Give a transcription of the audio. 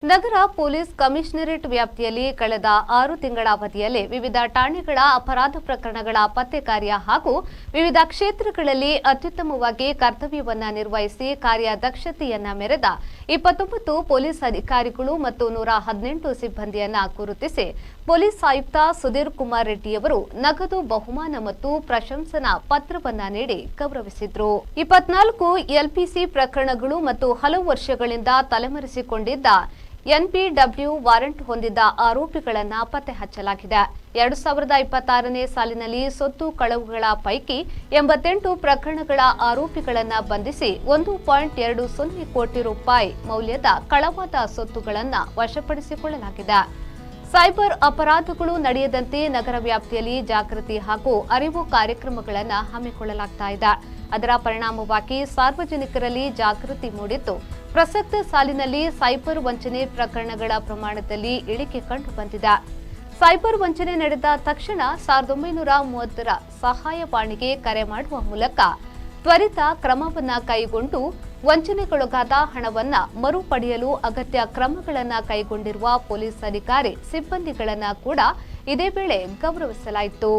ನಗರ police commissionerate ವ್ಯಾಪ್ತಿಯಲ್ಲಿ ಕಳೆದ 6 ತಿಂಗಳ ಅವಧಿಯಲ್ಲಿ ವಿವಿಧ ಠಾಣೆಗಳ ಅಪರಾಧ ಪ್ರಕರಣಗಳ ಪತ್ತೆ ಕಾರ್ಯ ಹಾಗೂ ವಿವಿಧ ಕ್ಷೇತ್ರಗಳಲ್ಲಿ ಅತ್ಯುತ್ತಮವಾಗಿ ಕರ್ತವ್ಯವನ್ನು ನಿರ್ವಹಿಸಿ ಕಾರ್ಯದಕ್ಷತೆಯನ್ನ ಮೆರೆದ 29 ಪೊಲೀಸ್ ಅಧಿಕಾರಿಗಳು ಮತ್ತು 118 ಸಿಬ್ಬಂದಿಯನ್ನ ಗುರುತಿಸಿ ಪೊಲೀಸ್ ಆಯುಕ್ತ ಸುಧೀರ್ ಕುಮಾರ್ ರೆಡ್ಡಿಯವರು ನಗದು ಬಹುಮಾನ ಮತ್ತು ಪ್ರಶಂಸನಾ ಪತ್ರವನ್ನ ನೀಡಿ ಗೌರವಿಸಿದರು. 24 ಎಲ್ಪಿಸಿ ಪ್ರಕರಣಗಳು ಮತ್ತು ಹಲವು ವರ್ಷಗಳಿಂದ ತಲೆಮರೆಸಿಕೊಂಡಿದ್ದ ಎನ್ಪಿಡಬ್ಲ್ಯೂ ವಾರಂಟ್ ಹೊಂದಿದ್ದ ಆರೋಪಿಗಳನ್ನು ಪತ್ತೆ ಹಚ್ಚಲಾಗಿದೆ. 2026ನೇ ಸಾಲಿನಲ್ಲಿ ಸೊತ್ತು ಕಳವುಗಳ ಪೈಕಿ 88 ಪ್ರಕರಣಗಳ ಆರೋಪಿಗಳನ್ನು ಬಂಧಿಸಿ 1.20 ಕೋಟಿ ರೂಪಾಯಿ ಮೌಲ್ಯದ ಕಳವಾದ ಸೊತ್ತುಗಳನ್ನು ವಶಪಡಿಸಿಕೊಳ್ಳಲಾಗಿದೆ. ಸೈಬರ್ ಅಪರಾಧಗಳು ನಡೆಯದಂತೆ ನಗರ ವ್ಯಾಪ್ತಿಯಲ್ಲಿ ಜಾಗೃತಿ ಹಾಗೂ ಅರಿವು ಕಾರ್ಯಕ್ರಮಗಳನ್ನು ಹಮ್ಮಿಕೊಳ್ಳಲಾಗುತ್ತಿದೆ. ಅದರ ಪರಿಣಾಮವಾಗಿ ಸಾರ್ವಜನಿಕರಲ್ಲಿ ಜಾಗೃತಿ ಮೂಡಿದ್ದು ಪ್ರಸಕ್ತ ಸಾಲಿನಲ್ಲಿ ಸೈಬರ್ ವಂಚನೆ ಪ್ರಕರಣಗಳ ಪ್ರಮಾಣದಲ್ಲಿ ಇಳಿಕೆ ಕಂಡುಬಂದಿದೆ. ಸೈಬರ್ ವಂಚನೆ ನಡೆದ ತಕ್ಷಣ 1930ರ ಸಹಾಯವಾಣಿಗೆ ಕರೆ ಮಾಡುವ ಮೂಲಕ ತ್ವರಿತ ಕ್ರಮವನ್ನು ಕೈಗೊಂಡು ವಂಚನೆಗೊಳಗಾದ ಹಣವನ್ನು ಮರುಪಡೆಯಲು ಅಗತ್ಯ ಕ್ರಮಗಳನ್ನು ಕೈಗೊಂಡಿರುವ ಪೊಲೀಸ್ ಅಧಿಕಾರಿ ಸಿಬ್ಬಂದಿಗಳನ್ನು ಕೂಡ ಇದೇ ವೇಳೆ ಗೌರವಿಸಲಾಯಿತು.